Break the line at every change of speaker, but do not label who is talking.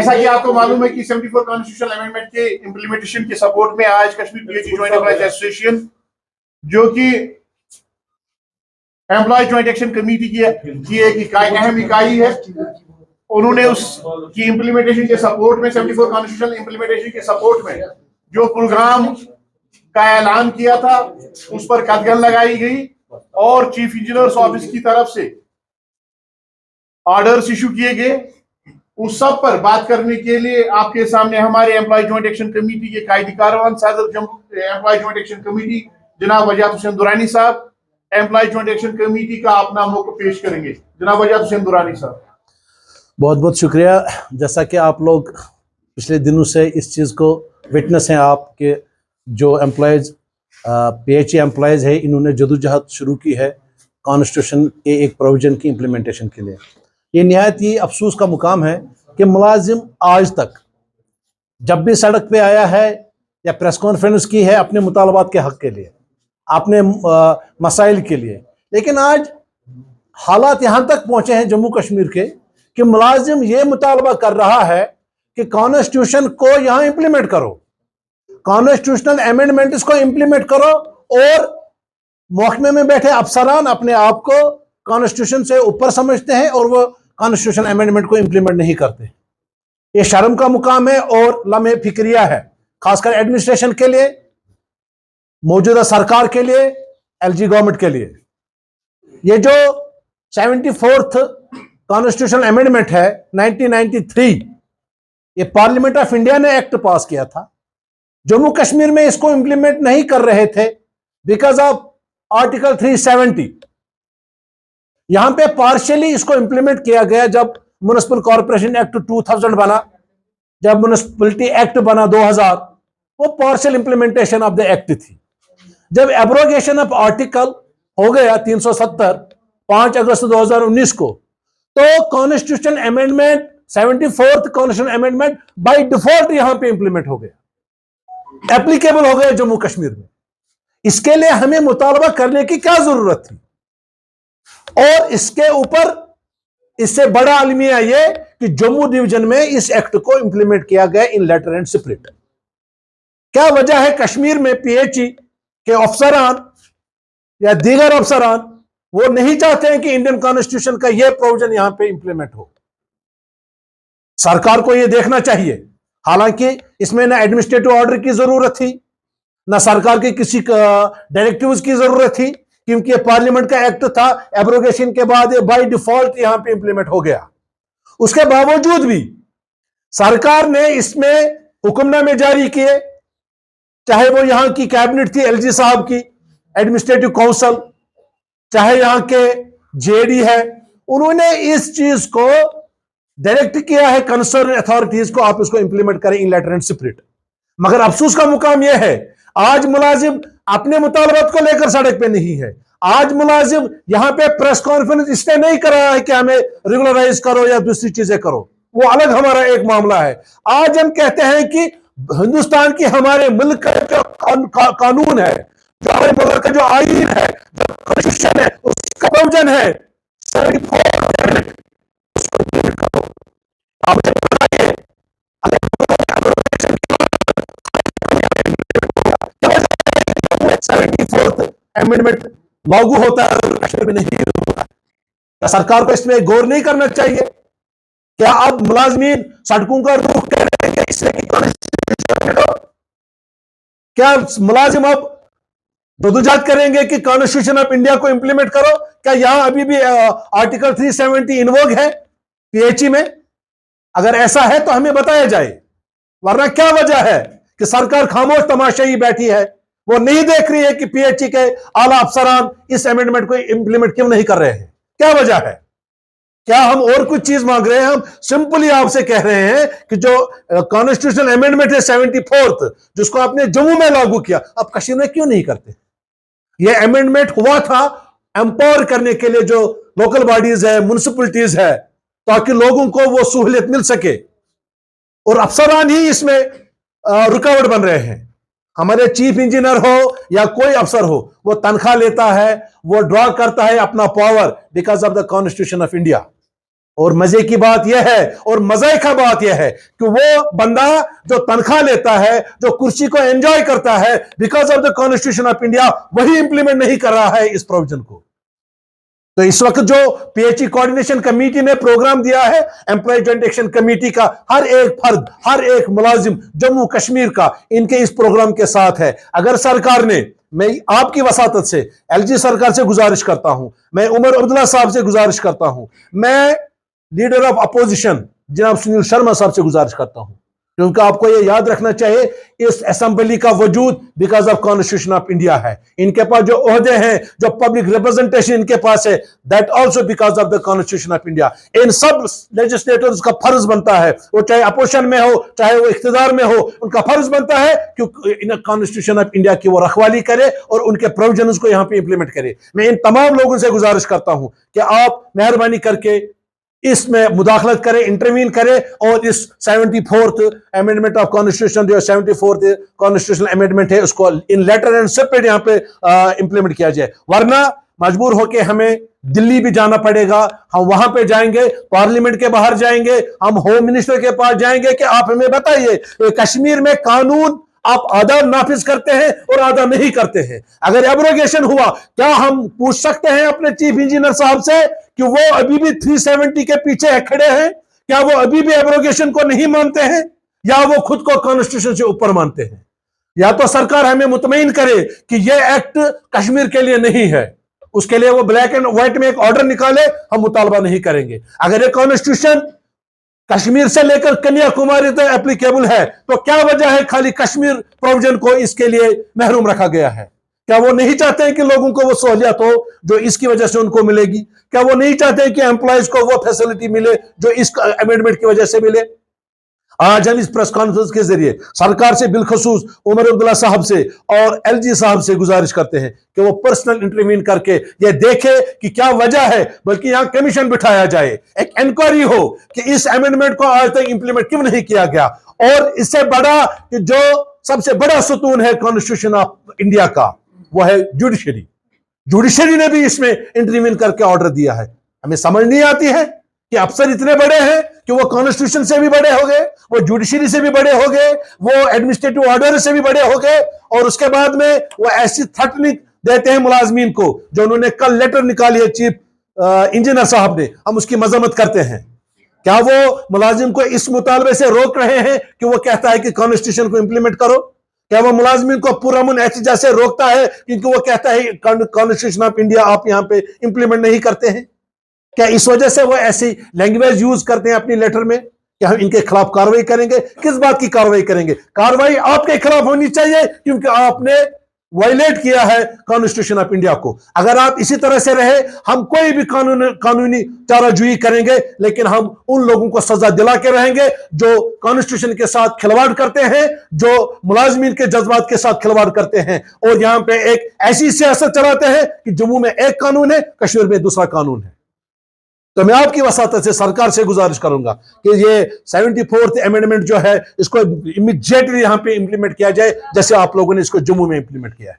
जैसा कि आपको मालूम है कि 74 कॉन्स्टिट्यूशनल अमेंडमेंट के इम्प्लीमेंटेशन के सपोर्ट में आज Kashmir PHE joint employees association, जो कि एम्प्लॉय जॉइंट एक्शन कमेटी की एक अहम इकाई है, उन्होंने उसकी इम्प्लीमेंटेशन के सपोर्ट में 74 कॉन्स्टिट्यूशनल इम्प्लीमेंटेशन के सपोर्ट में जो प्रोग्राम का ऐलान किया था उस पर कदगन लगाई गई और चीफ इंजीनियर्स ऑफिस की तरफ से ऑर्डर्स इशू किए गए। उस सब पर बात करने के लिए आपके सामने हमारे एम्प्लॉय जॉइंट एक्शन कमेटी के कायदी कारवान सदर एम्प्लॉय जॉइंट एक्शन कमेटी जनाब वजाहत हुसैन दुरानी साहब एम्प्लॉय जॉइंट एक्शन कमेटी का अपना मौका पेश करेंगे। जनाब वजाहत हुसैन दुरानी साहब।
बहुत बहुत शुक्रिया। जैसा कि आप लोग पिछले दिनों से इस चीज़ को विटनेस हैं, आपके जो एम्प्लॉयज़ पीएचई एम्प्लॉयज़ है, इन्होंने जदोजहद शुरू की है कॉन्स्टिट्यूशन के एक प्रोविजन की इम्प्लीमेंटेशन के लिए। ये निहायत ही अफसोस का मुकाम है कि मुलाजिम आज तक जब भी सड़क पे आया है या प्रेस कॉन्फ्रेंस की है अपने मुतालबात के हक़ के लिए, अपने मसाइल के लिए, लेकिन आज हालात यहाँ तक पहुँचे हैं जम्मू कश्मीर के कि मुलाजिम ये मुतालबा कर रहा है कि कॉन्स्टिट्यूशन को यहाँ इम्प्लीमेंट करो, कॉन्स्टिट्यूशनल अमेंडमेंट्स को इम्प्लीमेंट करो, और महकमे में बैठे अफसरान अपने आप को कॉन्स्टिट्यूशन से ऊपर समझते हैं और वो कॉन्स्टिट्यूशन अमेंडमेंट को इम्प्लीमेंट नहीं करते। ये शर्म का मुकाम है और लम्हे फिक्रिया है, खासकर एडमिनिस्ट्रेशन के लिए, मौजूदा सरकार के लिए, एलजी गवर्नमेंट के लिए। ये जो 74th कॉन्स्टिट्यूशनल अमेंडमेंट है 1993, ये पार्लियामेंट ऑफ इंडिया ने एक्ट पास किया था। जम्मू कश्मीर में इसको इंप्लीमेंट नहीं कर रहे थे बिकॉज ऑफ आर्टिकल 370। यहां पे पार्शियली इसको इंप्लीमेंट किया गया जब म्युनिसिपल कॉर्पोरेशन एक्ट 2000 बना, जब म्युनिसिपलिटी एक्ट बना 2000, वो partial implementation of the act थी। जब एब्रोगेशन ऑफ आर्टिकल हो गया 370 5 अगस्त 2019 को, तो constitution amendment 74th constitution amendment by default यहां पे इंप्लीमेंट हो गया, एप्लीकेबल हो गया जम्मू कश्मीर में। इसके लिए हमें मुतालबा करने की क्या जरूरत थी? और इसके ऊपर इससे बड़ा अलमिया यह कि जम्मू डिवीजन में इस एक्ट को इंप्लीमेंट किया गया इन लेटर एंड स्पिरिट। क्या वजह है कश्मीर में पीएचई के अफसरान या दीगर अफसरान वो नहीं चाहते हैं कि इंडियन कॉन्स्टिट्यूशन का यह प्रोविजन यहां पे इंप्लीमेंट हो? सरकार को यह देखना चाहिए। हालांकि इसमें ना एडमिनिस्ट्रेटिव ऑर्डर की जरूरत थी, ना सरकार के किसी डायरेक्टिव्स की जरूरत थी, क्योंकि ये पार्लियामेंट का एक्ट था। एब्रोगेशन के बाद ये बाय डिफॉल्ट यहां पे इंप्लीमेंट हो गया। उसके बावजूद भी सरकार ने इसमें हुक्मनामे जारी किए, चाहे वो यहां की कैबिनेट थी एलजी साहब की, एडमिनिस्ट्रेटिव काउंसिल, चाहे यहां के जेडी है, उन्होंने इस चीज को डायरेक्ट किया है कंसर्न अथॉरिटीज को, आप इसको इंप्लीमेंट करें इन लेटर एंड स्पिरिट। मगर अफसोस का मुकाम यह है आज मुलाजिम अपने मुतालबात को लेकर सड़क पे नहीं है। आज मुलाजिम यहां पे प्रेस कॉन्फ्रेंस इसलिए नहीं कर रहा है कि हमें रेगुलराइज करो या दूसरी चीजें करो, वो अलग हमारा एक मामला है। आज हम कहते हैं कि हिंदुस्तान की हमारे मुल्क का जो कानून है, जो हमारे मुल्क का जो आईन है, जो कॉन्स्टिट्यूशन है, उसका प्रोविजन है 74 उसको इंप्लीमेंट करो। आप मुझे बताइए 74th अमेंडमेंट लागू होता है कश्मीर में नहीं होता? क्या सरकार को इसमें गौर नहीं करना चाहिए? क्या अब मुलाजमीन सड़कों का रुख करेंगे इससे कि क्या मुलाजिम अब जदोजहद करेंगे कि कॉन्स्टिट्यूशन ऑफ इंडिया को इंप्लीमेंट करो? क्या यहां अभी भी आर्टिकल 370 इन्वोक है पीएचई में? अगर ऐसा है तो हमें बताया जाए, वरना क्या वजह है कि सरकार खामोश तमाशाई बैठी है? वो नहीं देख रही है कि पीएचई के आला अफसरान इस अमेंडमेंट को इंप्लीमेंट क्यों नहीं कर रहे हैं? क्या वजह है? क्या हम और कुछ चीज मांग रहे हैं? हम सिंपली आपसे कह रहे हैं कि जो कॉन्स्टिट्यूशनल अमेंडमेंट है 74th, जिसको आपने जम्मू में लागू किया, अब कश्मीर में क्यों नहीं करते? यह अमेंडमेंट हुआ था एम्पावर करने के लिए जो लोकल बॉडीज है, म्युनिसिपलिटीज है, ताकि लोगों को वो सहूलियत मिल सके, और अफसरान ही इसमें रुकावट बन रहे हैं। हमारे चीफ इंजीनियर हो या कोई अफसर हो, वो तनख्वाह लेता है, वो ड्रॉ करता है अपना power because of the constitution of India. और मजे की बात यह है और मजे का बात यह है कि वो बंदा जो तनख्वाह लेता है, जो कुर्सी को एंजॉय करता है because of the constitution of India, वही इंप्लीमेंट नहीं कर रहा है इस प्रोविजन को। तो इस वक्त जो पीएचई कोऑर्डिनेशन कमेटी ने प्रोग्राम दिया है, एम्प्लॉय जॉइंट एक्शन कमेटी का हर एक फर्द, हर एक मुलाजिम जम्मू कश्मीर का इनके इस प्रोग्राम के साथ है। अगर सरकार ने, मैं आपकी वसातत से एलजी सरकार से गुजारिश करता हूं, मैं उमर अब्दुल्ला साहब से गुजारिश करता हूं, मैं लीडर ऑफ अपोजिशन जनाब सुनील शर्मा साहब से गुजारिश करता हूं, क्योंकि आपको यह याद रखना चाहिए इस असेंबली का वजूद because of constitution of India है। इनके पास जो ओहदे हैं, जो पब्लिक रिप्रेजेंटेशन इनके पास है, that also because of the constitution of India. इन सब लेजिस्लेटर्स का फर्ज बनता है, वो चाहे अपोजिशन में हो चाहे वो इख्तिदार में हो, उनका फर्ज बनता है कि इन कॉन्स्टिट्यूशन ऑफ इंडिया की वो रखवाली करे और उनके प्रोविजंस को यहां पे इंप्लीमेंट करे। मैं इन तमाम लोगों से गुजारिश करता हूं कि आप मेहरबानी करके इसमें मुदाखलत करें, इंटरवीन करें और इस 74th अमेंडमेंट ऑफ कॉन्स्टिट्यूशन, जो 74th कॉन्स्टिट्यूशनल अमेंडमेंट है, उसको इन लेटर एंड स्पिरिट यहां पे इंप्लीमेंट किया जाए। वरना मजबूर होके हमें दिल्ली भी जाना पड़ेगा, हम वहां पे जाएंगे, पार्लियामेंट के बाहर जाएंगे, हम होम मिनिस्टर के पास जाएंगे कि आप हमें बताइए कश्मीर में कानून आप आधा नाफिज करते हैं और आधा नहीं करते हैं। अगर एब्रोगेशन हुआ, क्या हम पूछ सकते हैं अपने चीफ इंजीनियर साहब से कि वो अभी भी 370 के पीछे खड़े हैं? क्या वो अभी भी एब्रोगेशन को नहीं मानते हैं या वो खुद को कॉन्स्टिट्यूशन से ऊपर मानते हैं? या तो सरकार हमें मुतमईन करे कि यह एक्ट कश्मीर के लिए नहीं है, उसके लिए वो ब्लैक एंड व्हाइट में एक ऑर्डर निकाले, हम मुतालबा नहीं करेंगे। अगर ये कॉन्स्टिट्यूशन कश्मीर से लेकर कन्याकुमारी तक एप्लीकेबल है, तो क्या वजह है खाली कश्मीर प्रोविजन को इसके लिए महरूम रखा गया है? क्या वो नहीं चाहते हैं कि लोगों को वो सहूलियत हो जो इसकी वजह से उनको मिलेगी? क्या वो नहीं चाहते हैं कि एम्प्लॉयज को वो फैसिलिटी मिले जो इस अमेंडमेंट की वजह से मिले? आज हम इस प्रेस कॉन्फ्रेंस के जरिए सरकार से बिलखसूस उमर अब्दुल्ला साहब से और एलजी साहब से गुजारिश करते हैं कि वो पर्सनल इंटरवीन करके ये देखे कि क्या वजह है, बल्कि यहां कमीशन बिठाया जाए, एक इंक्वायरी हो कि इस अमेंडमेंट को आज तक इंप्लीमेंट क्यों नहीं किया गया। और इससे बड़ा कि जो सबसे बड़ा सुतून है कॉन्स्टिट्यूशन ऑफ इंडिया का, वो है जुडिशरी। जुडिशरी ने भी इसमें इंटरवीन करके ऑर्डर दिया है। हमें समझ नहीं आती है कि अफसर इतने बड़े हैं कि वो कॉन्स्टिट्यूशन से भी बड़े हो गए, वो जुडिशरी से भी बड़े हो गए, वो एडमिनिस्ट्रेटिव ऑर्डर से भी बड़े हो गए, और उसके बाद में वो ऐसी थ्रेटनिंग देते हैं मुलाजमीन को, जो उन्होंने कल लेटर निकाली है चीफ इंजीनियर साहब ने, हम उसकी मजम्मत करते हैं। क्या वो मुलाजिम को इस मुतालबे से रोक रहे हैं कि वो कहता है कि कॉन्स्टिट्यूशन को इंप्लीमेंट करो? क्या वो मुलाजमीन को पुरअमन एहतिजाज से रोकता है क्योंकि वो कहता है कॉन्स्टिट्यूशन ऑफ इंडिया आप यहां पे इंप्लीमेंट नहीं करते हैं? क्या इस वजह से वो ऐसी लैंग्वेज यूज करते हैं अपनी लेटर में कि हम इनके खिलाफ कार्रवाई करेंगे? किस बात की कार्रवाई करेंगे? कार्रवाई आपके खिलाफ होनी चाहिए क्योंकि आपने वायलेट किया है कॉन्स्टिट्यूशन ऑफ इंडिया को। अगर आप इसी तरह से रहे, हम कोई भी कानूनी चाराजोई करेंगे, लेकिन हम उन लोगों को सजा दिला के रहेंगे जो कॉन्स्टिट्यूशन के साथ खिलवाड़ करते हैं, जो मुलाजमीन के जज्बात के साथ खिलवाड़ करते हैं, और यहां पे एक ऐसी सियासत चलाते हैं कि जम्मू में एक कानून है, कश्मीर में दूसरा कानून है। तो मैं आपकी वसातत से सरकार से गुजारिश करूंगा कि ये 74th अमेंडमेंट जो है, इसको इमीडिएटली यहां पे इंप्लीमेंट किया जाए, जैसे आप लोगों ने इसको जम्मू में इंप्लीमेंट किया है।